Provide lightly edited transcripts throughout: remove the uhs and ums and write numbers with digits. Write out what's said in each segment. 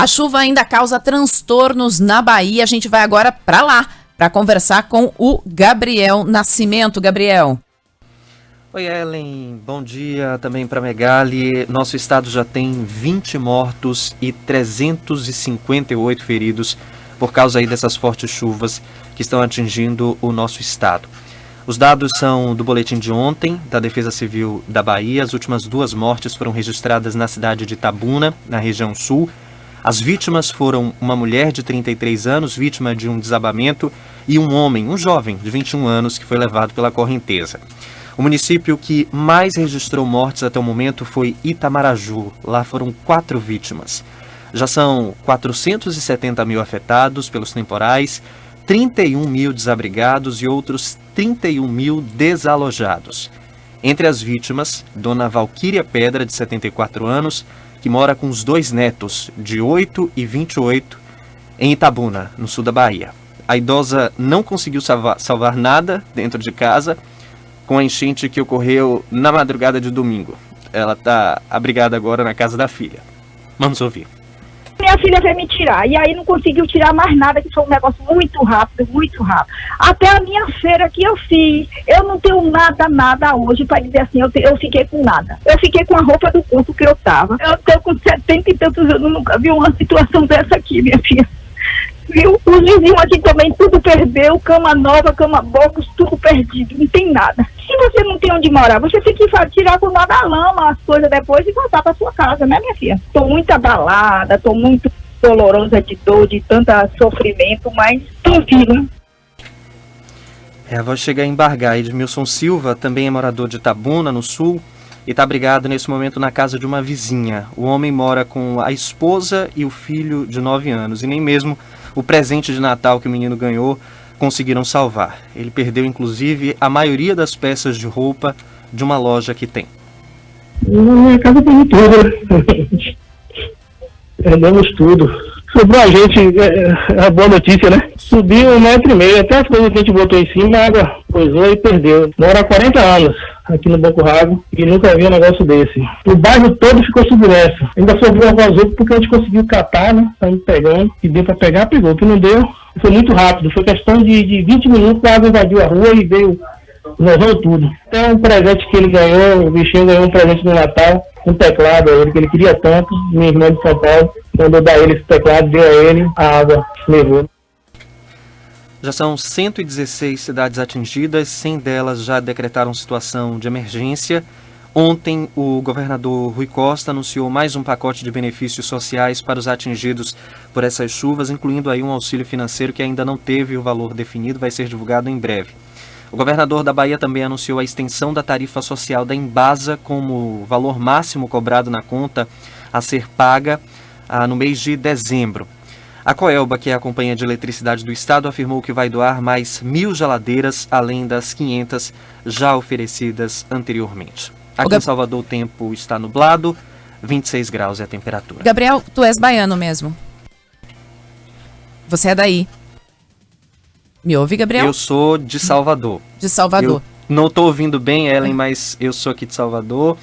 A chuva ainda causa transtornos na Bahia. A gente vai agora para lá, para conversar com o Gabriel Nascimento. Gabriel. Oi, Ellen. Bom dia também para Megali. Nosso estado já tem 20 mortos e 358 feridos por causa aí dessas fortes chuvas que estão atingindo o nosso estado. Os dados são do boletim de ontem, da Defesa Civil da Bahia. As últimas 2 mortes foram registradas na cidade de Itabuna, na região sul. As vítimas foram uma mulher de 33 anos, vítima de um desabamento, e um homem, um jovem de 21 anos, que foi levado pela correnteza. O município que mais registrou mortes até o momento foi Itamaraju. Lá foram 4 vítimas. Já são 470 mil afetados pelos temporais, 31 mil desabrigados e outros 31 mil desalojados. Entre as vítimas, Dona Valquíria Pedra, de 74 anos, que mora com os 2 netos, de 8 e 28, em Itabuna, no sul da Bahia. A idosa não conseguiu salvar nada dentro de casa, com a enchente que ocorreu na madrugada de domingo. Ela está abrigada agora na casa da filha. Vamos ouvir. Minha filha veio me tirar, e aí não conseguiu tirar mais nada, que foi um negócio muito rápido, muito rápido. Até a minha feira que eu fiz, eu não tenho nada hoje para dizer assim, eu fiquei com nada. Eu fiquei com a roupa do corpo que eu tava. Eu tô com 70 e tantos anos, nunca vi uma situação dessa aqui, minha filha. Viu? Os vizinhos aqui também tudo perdeu, cama nova, cama box, tudo perdido, não tem nada. Se você não tem onde morar, você tem que tirar com nada a lama as coisas depois e voltar para sua casa, né, minha filha? Tô muito abalada, tô muito dolorosa de dor, de tanto sofrimento, mas tô viva. A voz chega a embargar. Edmilson Silva também é morador de Itabuna, no sul, e está abrigado nesse momento na casa de uma vizinha. O homem mora com a esposa e o filho de 9 anos, e nem mesmo o presente de Natal que o menino ganhou conseguiram salvar. Ele perdeu, inclusive, a maioria das peças de roupa de uma loja que tem. Minha casa tem tudo. Perdemos tudo. Sobrou a gente, a boa notícia, né? Subiu 1,5 metro, até as coisas que a gente botou em cima, a água coisou e perdeu. Mora há 40 anos aqui no Banco Rago e nunca vi um negócio desse. O bairro todo ficou submerso. Ainda sofreu um vazio porque a gente conseguiu catar, né? Saímos pegando, e deu pra pegar, pegou. O que não deu, foi muito rápido. Foi questão de 20 minutos, a água invadiu a rua e veio, levou tudo. Então, um presente que ele ganhou, o bichinho ganhou um presente no Natal, um teclado a ele, que ele queria tanto. Minha irmã de São Paulo mandou dar ele esse teclado, deu a ele, a água levou. Já são 116 cidades atingidas, 100 delas já decretaram situação de emergência. Ontem, o governador Rui Costa anunciou mais um pacote de benefícios sociais para os atingidos por essas chuvas, incluindo aí um auxílio financeiro que ainda não teve o valor definido, vai ser divulgado em breve. O governador da Bahia também anunciou a extensão da tarifa social da Embasa como valor máximo cobrado na conta a ser paga no mês de dezembro. A Coelba, que é a Companhia de Eletricidade do Estado, afirmou que vai doar mais 1.000 geladeiras, além das 500 já oferecidas anteriormente. Aqui em Salvador o tempo está nublado, 26 graus é a temperatura. Gabriel, tu és baiano mesmo? Você é daí? Me ouve, Gabriel? Eu sou de Salvador. De Salvador. Eu não estou ouvindo bem, Ellen, mas eu sou aqui de Salvador.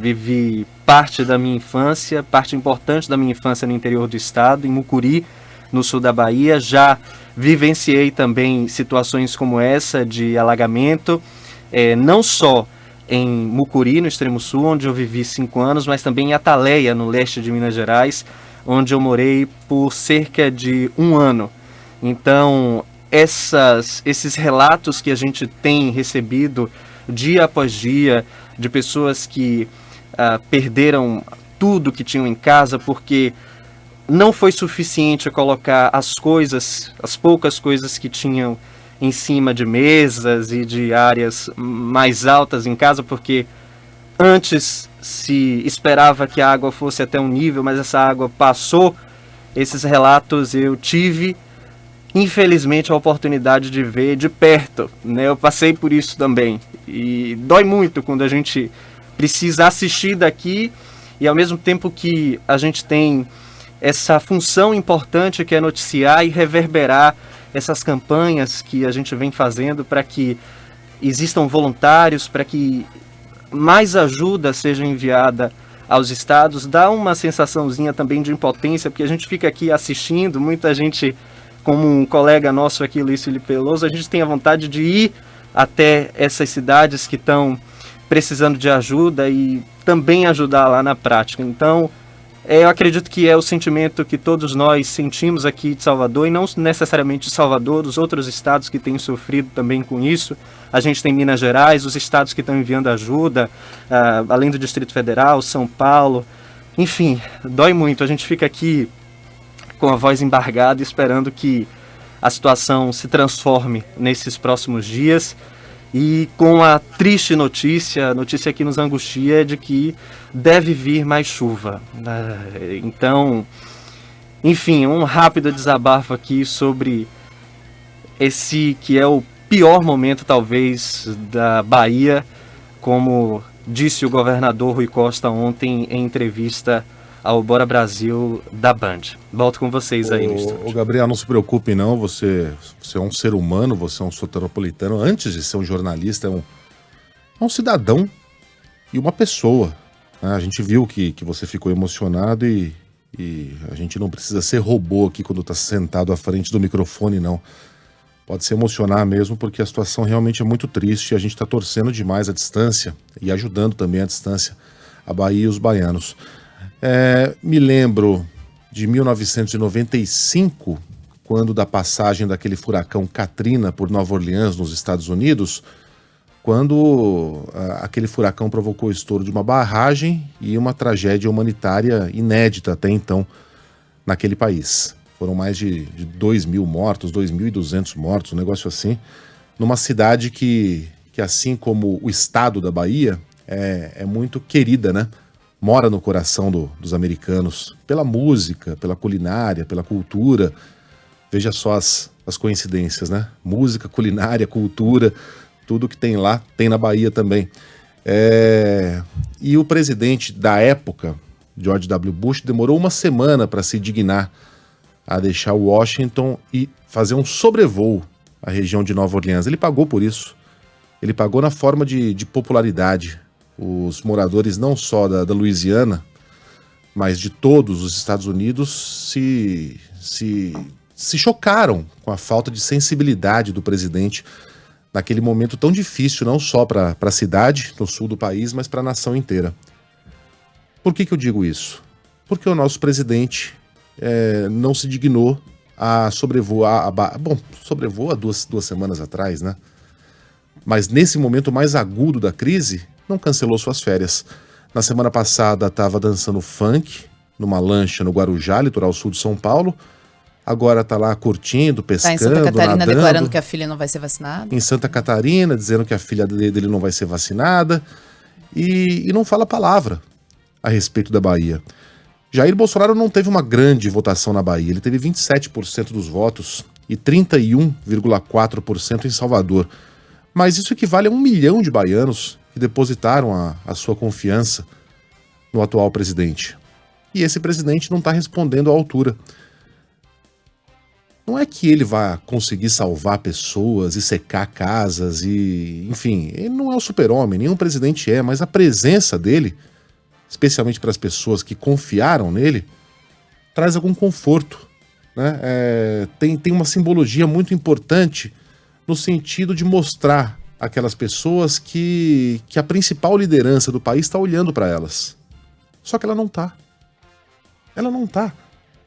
Vivi parte da minha infância, parte importante da minha infância no interior do estado, em Mucuri, no sul da Bahia. Já vivenciei também situações como essa de alagamento, não só em Mucuri, no extremo sul, onde eu vivi 5 anos, mas também em Ataleia, no leste de Minas Gerais, onde eu morei por cerca de 1 ano. Então, esses relatos que a gente tem recebido dia após dia, de pessoas que perderam tudo que tinham em casa porque não foi suficiente colocar as poucas coisas que tinham em cima de mesas e de áreas mais altas em casa, porque antes se esperava que a água fosse até um nível, mas essa água passou. Esses relatos eu tive, infelizmente, a oportunidade de ver de perto, né? Eu passei por isso também. E dói muito quando a gente precisa assistir daqui e ao mesmo tempo que a gente tem essa função importante que é noticiar e reverberar essas campanhas que a gente vem fazendo para que existam voluntários, para que mais ajuda seja enviada aos estados, dá uma sensaçãozinha também de impotência, porque a gente fica aqui assistindo, muita gente, como um colega nosso aqui, Luiz Felipe Veloso, a gente tem a vontade de ir até essas cidades que estão precisando de ajuda e também ajudar lá na prática. Então, eu acredito que é o sentimento que todos nós sentimos aqui de Salvador, e não necessariamente de Salvador, os outros estados que têm sofrido também com isso. A gente tem Minas Gerais, os estados que estão enviando ajuda, além do Distrito Federal, São Paulo. Enfim, dói muito. A gente fica aqui com a voz embargada, esperando que a situação se transforme nesses próximos dias. E com a triste notícia, a notícia que nos angustia, de que deve vir mais chuva. Então, enfim, um rápido desabafo aqui sobre esse que é o pior momento, talvez, da Bahia, como disse o governador Rui Costa ontem em entrevista ao Bora Brasil da Band. Volto com vocês aí no estúdio. Gabriel, não se preocupe não, você é um ser humano, você é um soteropolitano, antes de ser um jornalista, é um cidadão e uma pessoa, né? A gente viu que você ficou emocionado e a gente não precisa ser robô aqui quando está sentado à frente do microfone, não. Pode se emocionar mesmo, porque a situação realmente é muito triste e a gente está torcendo demais à distância e ajudando também à distância a Bahia e os baianos. Me lembro de 1995, quando da passagem daquele furacão Katrina por Nova Orleans, nos Estados Unidos, quando aquele furacão provocou o estouro de uma barragem e uma tragédia humanitária inédita até então naquele país. Foram mais de 2.000 mortos, 2.200 mortos, um negócio assim, numa cidade que assim como o estado da Bahia, é muito querida, né? Mora no coração dos americanos, pela música, pela culinária, pela cultura. Veja só as coincidências, né? Música, culinária, cultura, tudo que tem lá, tem na Bahia também. E o presidente da época, George W. Bush, demorou uma semana para se dignar a deixar Washington e fazer um sobrevoo à região de Nova Orleans. Ele pagou por isso. Ele pagou na forma de popularidade. Os moradores não só da Louisiana, mas de todos os Estados Unidos se chocaram com a falta de sensibilidade do presidente naquele momento tão difícil, não só para a cidade, no sul do país, mas para a nação inteira. Por que eu digo isso? Porque o nosso presidente não se dignou a sobrevoar sobrevoou há duas semanas atrás, né? Mas nesse momento mais agudo da crise, não cancelou suas férias. Na semana passada estava dançando funk numa lancha no Guarujá, litoral sul de São Paulo. Agora está lá curtindo, pescando, Tá em Santa Catarina nadando. declarando que a filha não vai ser vacinada. Em Santa Catarina, dizendo que a filha dele não vai ser vacinada. E não fala palavra a respeito da Bahia. Jair Bolsonaro não teve uma grande votação na Bahia. Ele teve 27% dos votos e 31,4% em Salvador. Mas isso equivale a 1 milhão de baianos que depositaram a sua confiança no atual presidente. E esse presidente não está respondendo à altura. Não é que ele vai conseguir salvar pessoas e secar casas e... Enfim, ele não é o super-homem, nenhum presidente é, mas a presença dele, especialmente para as pessoas que confiaram nele, traz algum conforto, né? Tem uma simbologia muito importante no sentido de mostrar aquelas pessoas que a principal liderança do país está olhando para elas. Só que ela não tá. Ela não tá.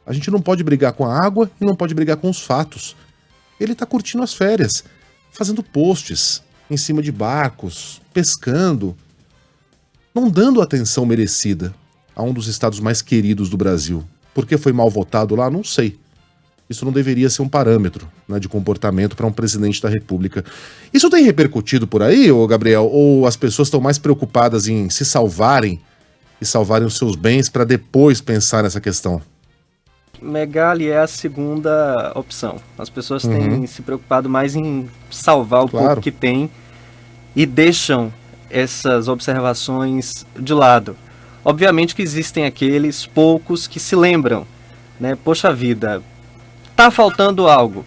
A gente não pode brigar com a água e não pode brigar com os fatos. Ele tá curtindo as férias, fazendo posts em cima de barcos, pescando, não dando a atenção merecida a um dos estados mais queridos do Brasil. Por que foi mal votado lá? Não sei. Isso não deveria ser um parâmetro, né, de comportamento para um presidente da República. Isso tem repercutido por aí, ô Gabriel? Ou as pessoas estão mais preocupadas em se salvarem e salvarem os seus bens para depois pensar nessa questão? Megali é a segunda opção. As pessoas têm se preocupado mais em salvar o pouco que tem e deixam essas observações de lado. Obviamente que existem aqueles poucos que se lembram, né? Poxa vida, tá faltando algo.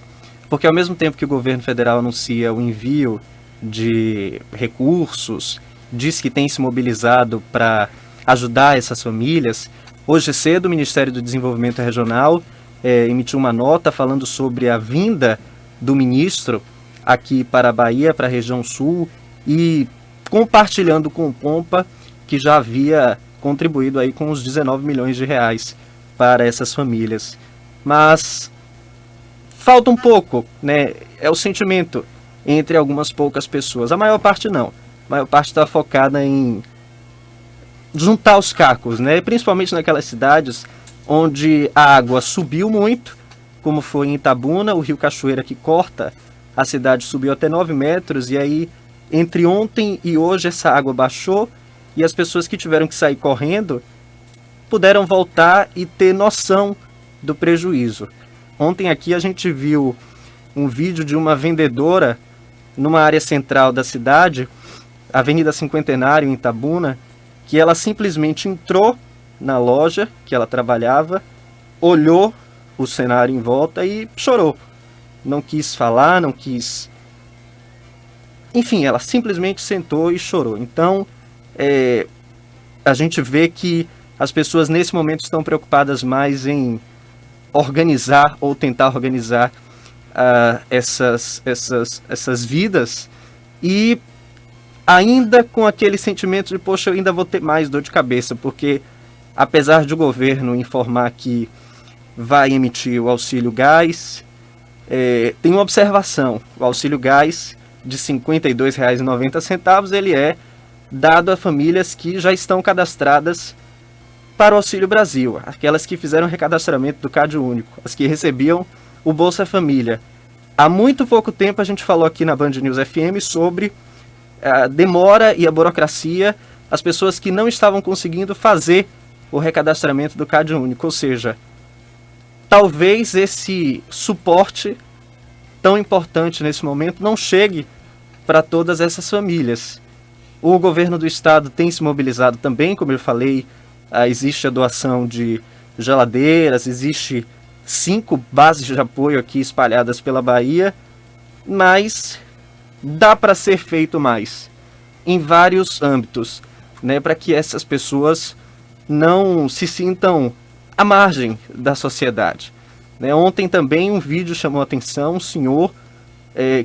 Porque ao mesmo tempo que o governo federal anuncia o envio de recursos, diz que tem se mobilizado para ajudar essas famílias. Hoje cedo, o Ministério do Desenvolvimento Regional emitiu uma nota falando sobre a vinda do ministro aqui para a Bahia, para a região sul, e compartilhando com o Pompa, que já havia contribuído aí com os 19 milhões de reais para essas famílias. Mas falta um pouco, né? É o sentimento entre algumas poucas pessoas. A maior parte não. A maior parte está focada em juntar os cacos, né? Principalmente naquelas cidades onde a água subiu muito, como foi em Itabuna, o rio Cachoeira que corta a cidade subiu até 9 metros, e aí entre ontem e hoje essa água baixou, e as pessoas que tiveram que sair correndo puderam voltar e ter noção do prejuízo. Ontem aqui a gente viu um vídeo de uma vendedora numa área central da cidade, Avenida Cinquentenário, em Itabuna, que ela simplesmente entrou na loja que ela trabalhava, olhou o cenário em volta e chorou. Não quis falar, não quis... Enfim, ela simplesmente sentou e chorou. Então, a gente vê que as pessoas nesse momento estão preocupadas mais em organizar ou tentar organizar essas vidas, e ainda com aquele sentimento de, poxa, eu ainda vou ter mais dor de cabeça, porque apesar de o governo informar que vai emitir o auxílio gás, tem uma observação: o auxílio gás de R$ 52,90 ele é dado a famílias que já estão cadastradas para o Auxílio Brasil, aquelas que fizeram o recadastramento do Cade Único, as que recebiam o Bolsa Família. Há muito pouco tempo a gente falou aqui na Band News FM sobre a demora e a burocracia, as pessoas que não estavam conseguindo fazer o recadastramento do Cade Único, ou seja, talvez esse suporte tão importante nesse momento não chegue para todas essas famílias. O governo do estado tem se mobilizado também, como eu falei, existe a doação de geladeiras, existe 5 bases de apoio aqui espalhadas pela Bahia, mas dá para ser feito mais em vários âmbitos, né, para que essas pessoas não se sintam à margem da sociedade. Né? Ontem também um vídeo chamou a atenção, um senhor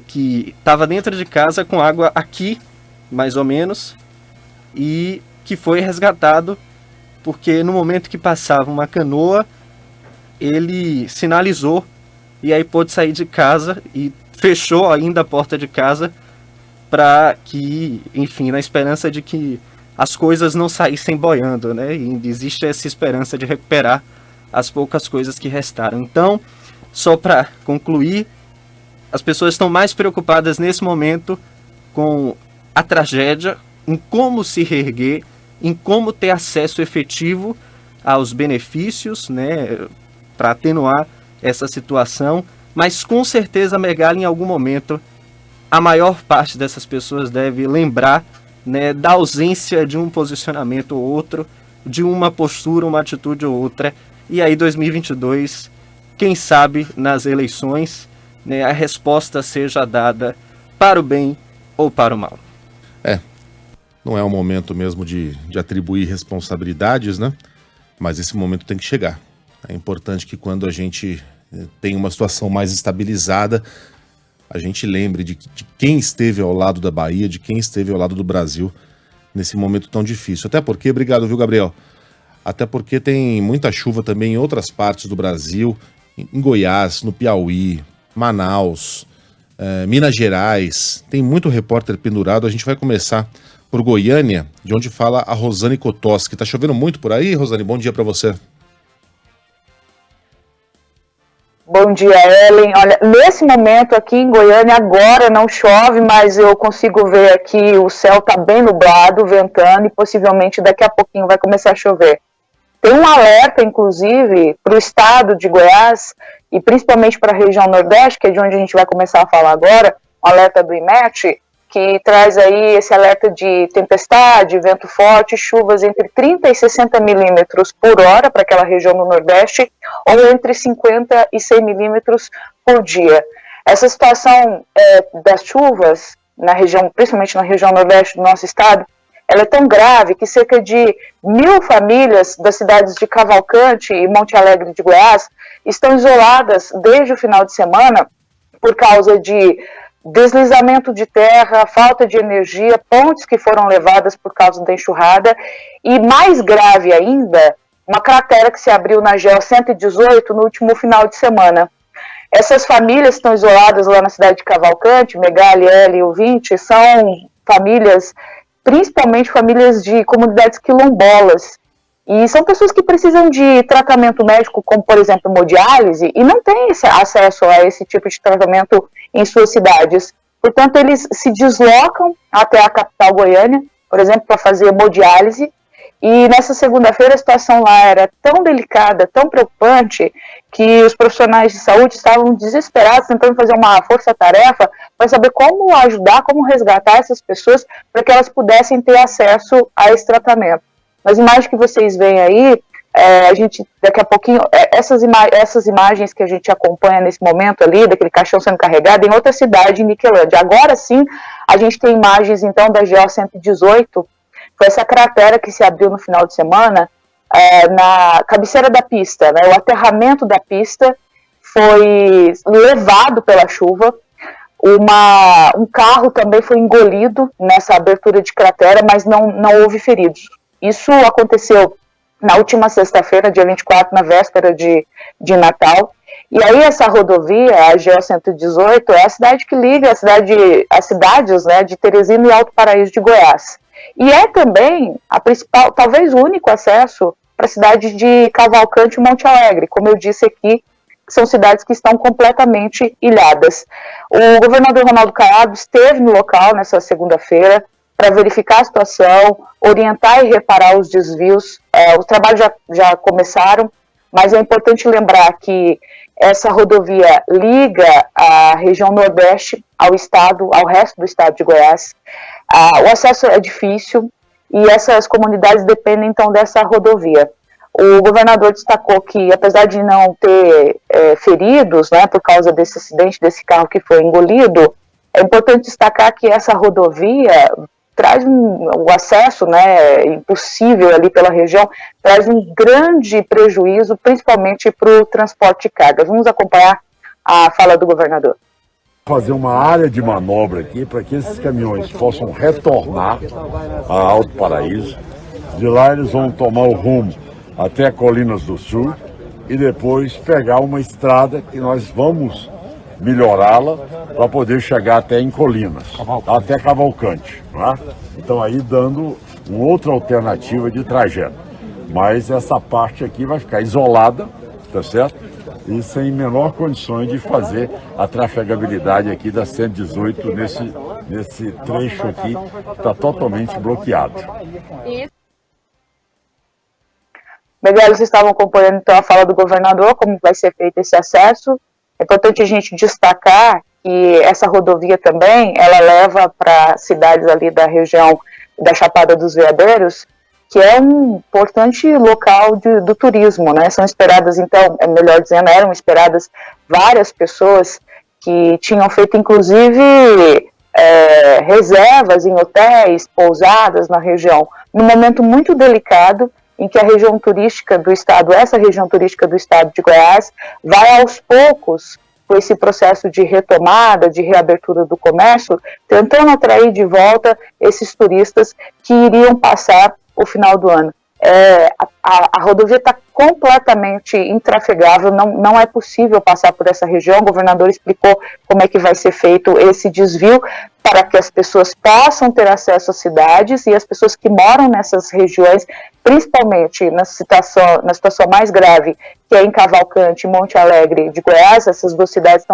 que estava dentro de casa com água aqui, mais ou menos, e que foi resgatado porque no momento que passava uma canoa, ele sinalizou e aí pôde sair de casa e fechou ainda a porta de casa para que, enfim, na esperança de que as coisas não saíssem boiando, né? E existe essa esperança de recuperar as poucas coisas que restaram. Então, só para concluir, as pessoas estão mais preocupadas nesse momento com a tragédia, em como se reerguer, em como ter acesso efetivo aos benefícios, né, para atenuar essa situação, mas com certeza, Megali, em algum momento, a maior parte dessas pessoas deve lembrar, né, da ausência de um posicionamento ou outro, de uma postura, uma atitude ou outra, e aí 2022, quem sabe nas eleições, né, a resposta seja dada para o bem ou para o mal. Não é um momento mesmo de atribuir responsabilidades, né? Mas esse momento tem que chegar. É importante que quando a gente tem uma situação mais estabilizada, a gente lembre de quem esteve ao lado da Bahia, de quem esteve ao lado do Brasil nesse momento tão difícil. Até porque, obrigado, viu, Gabriel? Até porque tem muita chuva também em outras partes do Brasil, em Goiás, no Piauí, Manaus, Minas Gerais. Tem muito repórter pendurado. A gente vai começar por Goiânia, de onde fala a Rosane Kotoski. Tá chovendo muito por aí, Rosane? Bom dia para você. Bom dia, Ellen. Olha, nesse momento aqui em Goiânia agora não chove, mas eu consigo ver aqui o céu tá bem nublado, ventando, e possivelmente daqui a pouquinho vai começar a chover. Tem um alerta, inclusive, para o estado de Goiás e principalmente para a região Nordeste, que é de onde a gente vai começar a falar agora, um alerta do IMET, que traz aí esse alerta de tempestade, vento forte, chuvas entre 30 e 60 milímetros por hora para aquela região do Nordeste, ou entre 50 e 100 milímetros por dia. Essa situação das chuvas na região, principalmente na região Nordeste do nosso estado, ela é tão grave que cerca de 1.000 famílias das cidades de Cavalcante e Monte Alegre de Goiás estão isoladas desde o final de semana por causa de deslizamento de terra, falta de energia, pontes que foram levadas por causa da enxurrada e, mais grave ainda, uma cratera que se abriu na GO 118 no último final de semana. Essas famílias estão isoladas lá na cidade de Cavalcante, Megali, L e Ouvinte, são famílias, principalmente famílias de comunidades quilombolas, e são pessoas que precisam de tratamento médico, como, por exemplo, hemodiálise, e não têm acesso a esse tipo de tratamento em suas cidades. Portanto, eles se deslocam até a capital Goiânia, por exemplo, para fazer hemodiálise, e nessa segunda-feira a situação lá era tão delicada, tão preocupante, que os profissionais de saúde estavam desesperados, tentando fazer uma força-tarefa para saber como ajudar, como resgatar essas pessoas, para que elas pudessem ter acesso a esse tratamento. Nas imagens que vocês veem aí, a gente, daqui a pouquinho, essas imagens que a gente acompanha nesse momento ali, daquele caixão sendo carregado, em outra cidade, em Niquelândia. Agora sim, a gente tem imagens, então, da GO 118, foi essa cratera que se abriu no final de semana, na cabeceira da pista, né? O aterramento da pista foi levado pela chuva, um carro também foi engolido nessa abertura de cratera, mas não houve feridos. Isso aconteceu na última sexta-feira, dia 24, na véspera de Natal. E aí essa rodovia, a GO 118, é a cidade que liga as cidades, né, de Teresina e Alto Paraíso de Goiás. E é também a principal, talvez o único acesso para a cidade de Cavalcante e Monte Alegre. Como eu disse aqui, são cidades que estão completamente ilhadas. O governador Ronaldo Caiado esteve no local nessa segunda-feira para verificar a situação, orientar e reparar os desvios. Os trabalhos já começaram, mas é importante lembrar que essa rodovia liga a região nordeste ao resto do estado de Goiás. O acesso é difícil e essas comunidades dependem então dessa rodovia. O governador destacou que, apesar de não ter feridos, né, por causa desse acidente, desse carro que foi engolido, é importante destacar que essa rodovia traz o acesso, né, impossível ali pela região, traz um grande prejuízo, principalmente para o transporte de cargas. Vamos acompanhar a fala do governador. Fazer uma área de manobra aqui para que esses caminhões possam retornar a Alto Paraíso. De lá eles vão tomar o rumo até Colinas do Sul e depois pegar uma estrada que nós vamos melhorá-la para poder chegar até em Colinas, até Cavalcante, né? Então aí dando uma outra alternativa de trajeto. Mas essa parte aqui vai ficar isolada, tá certo? E sem menor condições de fazer a trafegabilidade aqui da 118 nesse trecho aqui que está totalmente bloqueado. Megali, vocês estavam acompanhando então a fala do governador, como vai ser feito esse acesso. É importante a gente destacar que essa rodovia também, ela leva para cidades ali da região da Chapada dos Veadeiros, que é um importante local do turismo, né? São esperadas, então, melhor dizendo, eram esperadas várias pessoas que tinham feito, inclusive, reservas em hotéis, pousadas na região, num momento muito delicado, em que a região turística do estado, essa região turística do estado de Goiás, vai aos poucos, com esse processo de retomada, de reabertura do comércio, tentando atrair de volta esses turistas que iriam passar o final do ano. A rodovia está completamente intrafegável, não é possível passar por essa região. O governador explicou como é que vai ser feito esse desvio para que as pessoas possam ter acesso às cidades e as pessoas que moram nessas regiões, principalmente na situação mais grave, que é em Cavalcante e Monte Alegre de Goiás. Essas duas cidades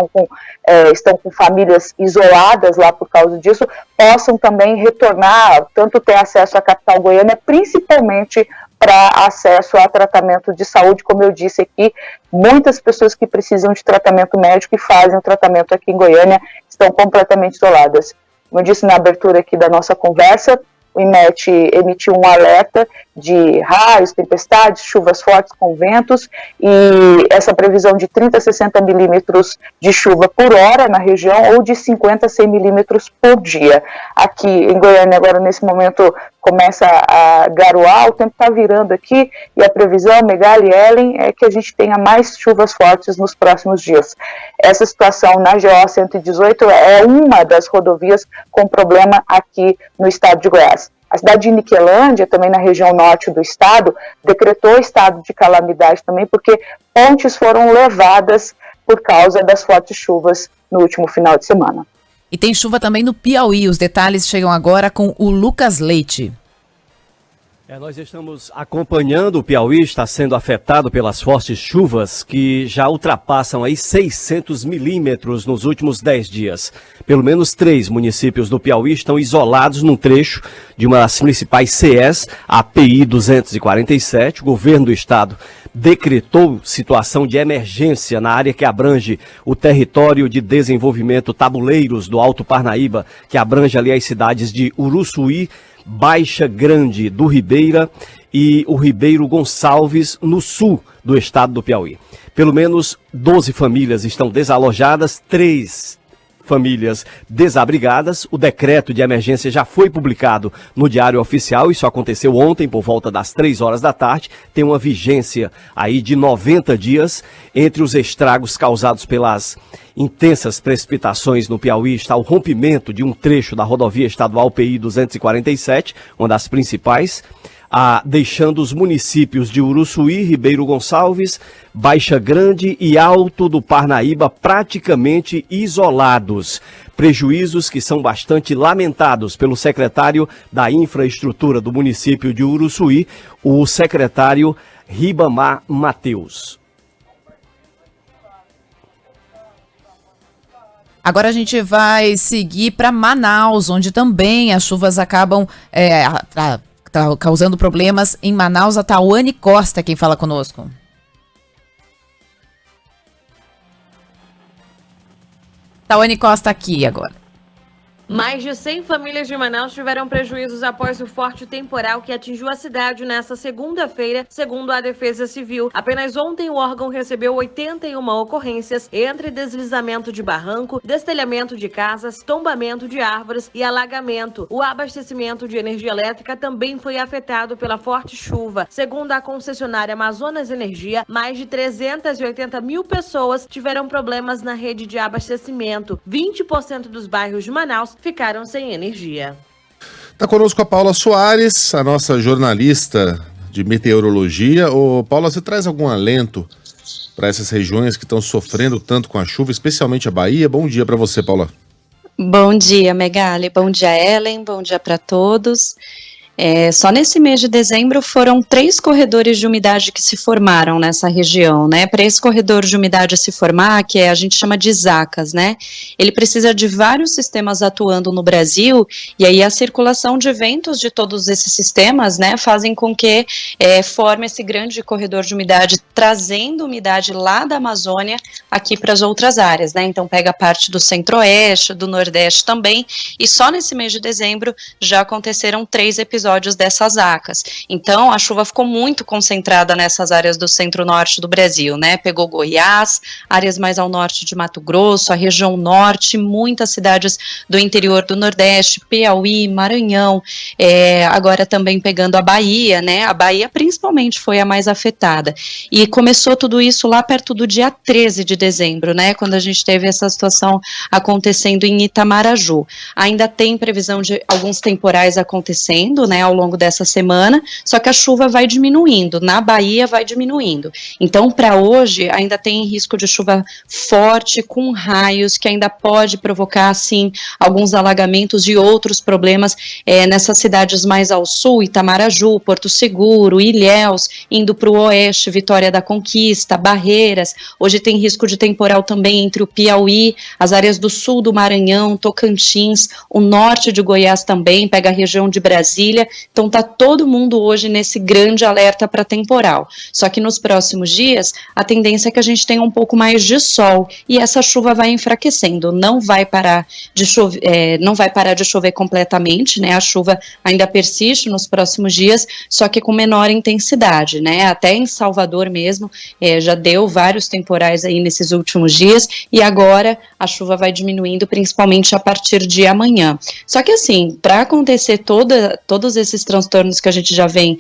estão com famílias isoladas lá por causa disso, possam também retornar, tanto ter acesso à capital Goiânia, principalmente para acesso a tratamento de saúde. Como eu disse aqui, muitas pessoas que precisam de tratamento médico e fazem o tratamento aqui em Goiânia estão completamente isoladas. Como eu disse na abertura aqui da nossa conversa, o IMET emitiu um alerta de raios, tempestades, chuvas fortes com ventos e essa previsão de 30 a 60 milímetros de chuva por hora na região ou de 50 a 100 milímetros por dia. Aqui em Goiânia, agora nesse momento, começa a garoar, o tempo está virando aqui, e a previsão, Megali e Ellen, é que a gente tenha mais chuvas fortes nos próximos dias. Essa situação na GO 118 é uma das rodovias com problema aqui no estado de Goiás. A cidade de Niquelândia, também na região norte do estado, decretou estado de calamidade também, porque pontes foram levadas por causa das fortes chuvas no último final de semana. E tem chuva também no Piauí. Os detalhes chegam agora com o Lucas Leite. Nós estamos acompanhando, o Piauí está sendo afetado pelas fortes chuvas que já ultrapassam aí 600 milímetros nos últimos 10 dias. Pelo menos 3 municípios do Piauí estão isolados num trecho de uma das principais CEs, a PI 247. O governo do estado decretou situação de emergência na área que abrange o território de desenvolvimento Tabuleiros do Alto Parnaíba, que abrange ali as cidades de Uruçuí, Baixa Grande do Ribeira e o Ribeiro Gonçalves, no sul do estado do Piauí. Pelo menos 12 famílias estão desalojadas, 3 famílias desabrigadas. O decreto de emergência já foi publicado no Diário Oficial, isso aconteceu ontem por volta das 3 horas da tarde, tem uma vigência aí de 90 dias. Entre os estragos causados pelas intensas precipitações no Piauí está o rompimento de um trecho da rodovia estadual PI 247, uma das principais, deixando os municípios de Uruçuí, Ribeiro Gonçalves, Baixa Grande e Alto do Parnaíba praticamente isolados. Prejuízos que são bastante lamentados pelo secretário da Infraestrutura do município de Uruçuí, o secretário Ribamar Mateus. Agora a gente vai seguir para Manaus, onde também as chuvas acabam causando problemas. Em Manaus, a Tawane Costa, quem fala conosco. Tawane Costa aqui agora. Mais de 100 famílias de Manaus tiveram prejuízos após o forte temporal que atingiu a cidade nesta segunda-feira, segundo a Defesa Civil. Apenas ontem o órgão recebeu 81 ocorrências entre deslizamento de barranco, destelhamento de casas, tombamento de árvores e alagamento. O abastecimento de energia elétrica também foi afetado pela forte chuva. Segundo a concessionária Amazonas Energia, mais de 380 mil pessoas tiveram problemas na rede de abastecimento. 20% dos bairros de Manaus ficaram sem energia. Está conosco a Paula Soares, a nossa jornalista de meteorologia. Ô, Paula, você traz algum alento para essas regiões que estão sofrendo tanto com a chuva, especialmente a Bahia? Bom dia para você, Paula. Bom dia, Megali. Bom dia, Ellen. Bom dia para todos. Só nesse mês de dezembro foram 3 corredores de umidade que se formaram nessa região, né? Para esse corredor de umidade se formar, que a gente chama de ZACAS, né? Ele precisa de vários sistemas atuando no Brasil, e aí a circulação de ventos de todos esses sistemas, né, fazem com que forme esse grande corredor de umidade, trazendo umidade lá da Amazônia aqui para as outras áreas, né? Então pega parte do centro-oeste, do nordeste também, e só nesse mês de dezembro já aconteceram 3 episódios dessas ZACAS. Então, a chuva ficou muito concentrada nessas áreas do centro-norte do Brasil, né? Pegou Goiás, áreas mais ao norte de Mato Grosso, a região norte, muitas cidades do interior do Nordeste, Piauí, Maranhão, agora também pegando a Bahia, né? A Bahia principalmente foi a mais afetada. E começou tudo isso lá perto do dia 13 de dezembro, né? Quando a gente teve essa situação acontecendo em Itamaraju. Ainda tem previsão de alguns temporais acontecendo, né, ao longo dessa semana, só que a chuva vai diminuindo, na Bahia vai diminuindo. Então, para hoje, ainda tem risco de chuva forte, com raios, que ainda pode provocar, sim, alguns alagamentos e outros problemas nessas cidades mais ao sul, Itamaraju, Porto Seguro, Ilhéus, indo para o oeste, Vitória da Conquista, Barreiras. Hoje tem risco de temporal também entre o Piauí, as áreas do sul do Maranhão, Tocantins, o norte de Goiás também, pega a região de Brasília. Então tá todo mundo hoje nesse grande alerta para temporal. Só que nos próximos dias, a tendência é que a gente tenha um pouco mais de sol e essa chuva vai enfraquecendo. Não vai parar de chover completamente, né? A chuva ainda persiste nos próximos dias, só que com menor intensidade, né? Até em Salvador mesmo, já deu vários temporais aí nesses últimos dias e agora a chuva vai diminuindo, principalmente a partir de amanhã. Só que assim, para acontecer todos esses transtornos que a gente já vem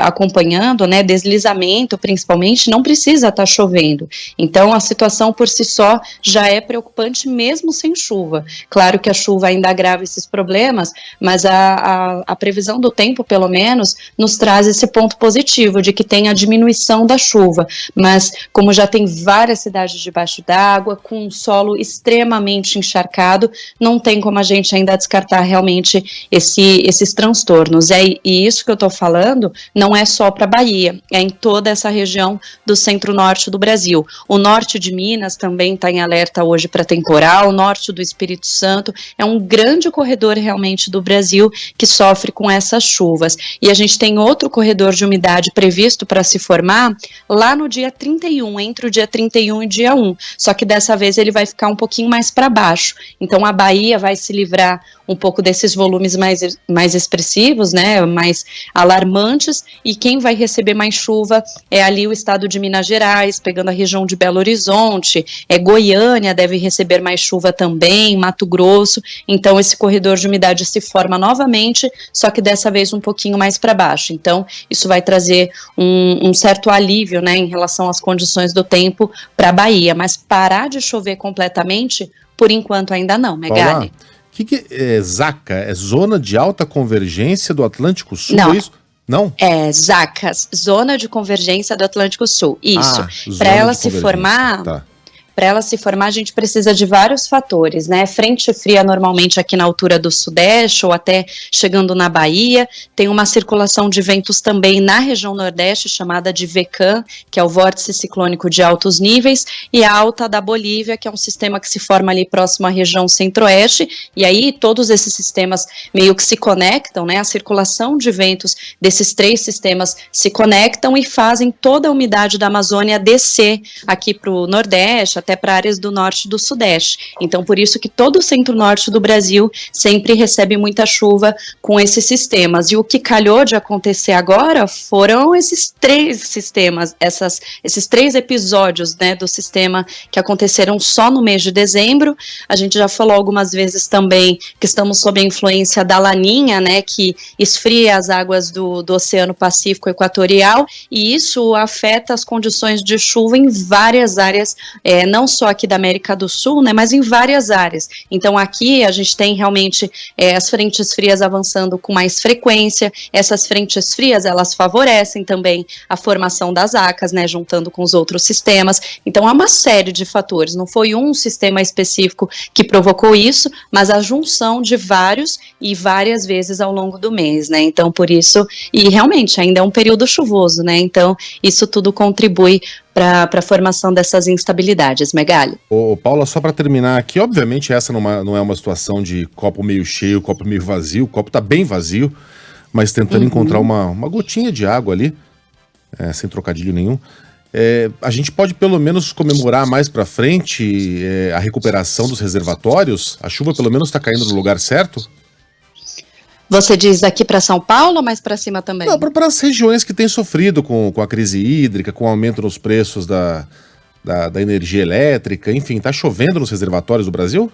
acompanhando, né, deslizamento principalmente, não precisa estar chovendo. Então, a situação por si só já é preocupante mesmo sem chuva. Claro que a chuva ainda agrava esses problemas, mas a previsão do tempo, pelo menos, nos traz esse ponto positivo de que tem a diminuição da chuva. Mas, como já tem várias cidades debaixo d'água, com um solo extremamente encharcado, não tem como a gente ainda descartar realmente esses transtornos. E isso que eu estou falando não é só para a Bahia, é em toda essa região do centro-norte do Brasil. O norte de Minas também está em alerta hoje para temporal, o norte do Espírito Santo, é um grande corredor realmente do Brasil que sofre com essas chuvas. E a gente tem outro corredor de umidade previsto para se formar lá no dia 31, entre o dia 31 e dia 1, só que dessa vez ele vai ficar um pouquinho mais para baixo. Então a Bahia vai se livrar um pouco desses volumes mais expressivos, né, mais alarmantes, e quem vai receber mais chuva é ali o estado de Minas Gerais, pegando a região de Belo Horizonte, Goiânia deve receber mais chuva também, Mato Grosso. Então esse corredor de umidade se forma novamente, só que dessa vez um pouquinho mais para baixo. Então isso vai trazer um certo alívio, né, em relação às condições do tempo para a Bahia, mas parar de chover completamente, por enquanto ainda não, Megali. O que é ZACA? É Zona de Alta Convergência do Atlântico Sul? Não. É isso? Não? É ZACAS, Zona de Convergência do Atlântico Sul. Isso. Para ela se formar... Tá. Para ela se formar, a gente precisa de vários fatores, né? Frente fria normalmente aqui na altura do Sudeste ou até chegando na Bahia. Tem uma circulação de ventos também na região Nordeste, chamada de VECAM, que é o vórtice ciclônico de altos níveis, e a alta da Bolívia, que é um sistema que se forma ali próximo à região Centro-Oeste, e aí todos esses sistemas meio que se conectam, né? A circulação de ventos desses três sistemas se conectam e fazem toda a umidade da Amazônia descer aqui para o Nordeste, até para áreas do norte e do sudeste. Então, por isso que todo o centro-norte do Brasil sempre recebe muita chuva com esses sistemas. E o que calhou de acontecer agora foram esses três sistemas, esses três episódios, né, do sistema que aconteceram só no mês de dezembro. A gente já falou algumas vezes também que estamos sob a influência da Laninha, né, que esfria as águas do Oceano Pacífico Equatorial, e isso afeta as condições de chuva em várias áreas, não só aqui da América do Sul, né, mas em várias áreas. Então aqui a gente tem realmente as frentes frias avançando com mais frequência. Essas frentes frias, elas favorecem também a formação das ACAS, né, juntando com os outros sistemas. Então há uma série de fatores, não foi um sistema específico que provocou isso, mas a junção de vários e várias vezes ao longo do mês, né, então por isso, e realmente ainda é um período chuvoso, né, então isso tudo contribui para a formação dessas instabilidades, Megali. Ô, Paula, só para terminar aqui, obviamente essa não é uma situação de copo meio cheio, copo meio vazio, o copo tá bem vazio, mas tentando encontrar uma gotinha de água ali, sem trocadilho nenhum. A gente pode pelo menos comemorar mais para frente a recuperação dos reservatórios? A chuva pelo menos está caindo no lugar certo? Você diz aqui para São Paulo ou mais para cima também? Não, para as regiões que têm sofrido com a crise hídrica, com o aumento nos preços da energia elétrica, enfim, tá chovendo nos reservatórios do Brasil?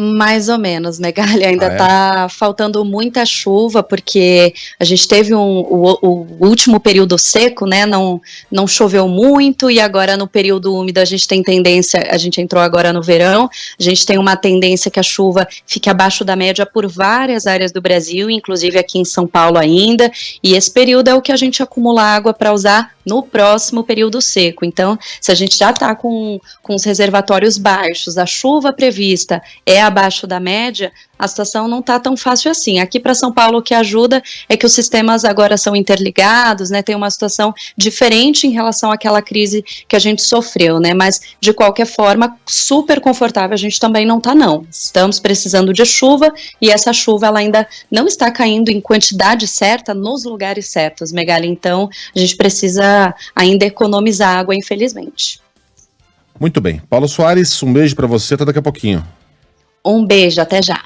Mais ou menos, Megali, ainda tá faltando muita chuva, porque a gente teve o último período seco, né, não choveu muito, e agora no período úmido a gente tem tendência, a gente entrou agora no verão, a gente tem uma tendência que a chuva fique abaixo da média por várias áreas do Brasil, inclusive aqui em São Paulo ainda, e esse período é o que a gente acumula água para usar no próximo período seco. Então, se a gente já está com os reservatórios baixos, a chuva prevista é abaixo da média, a situação não está tão fácil assim. Aqui para São Paulo o que ajuda é que os sistemas agora são interligados, né, tem uma situação diferente em relação àquela crise que a gente sofreu, né, mas de qualquer forma, super confortável a gente também não está não. Estamos precisando de chuva e essa chuva ela ainda não está caindo em quantidade certa nos lugares certos, Megali, então a gente precisa ainda economizar água, infelizmente. Muito bem. Paulo Soares, um beijo para você, até daqui a pouquinho. Um beijo, até já.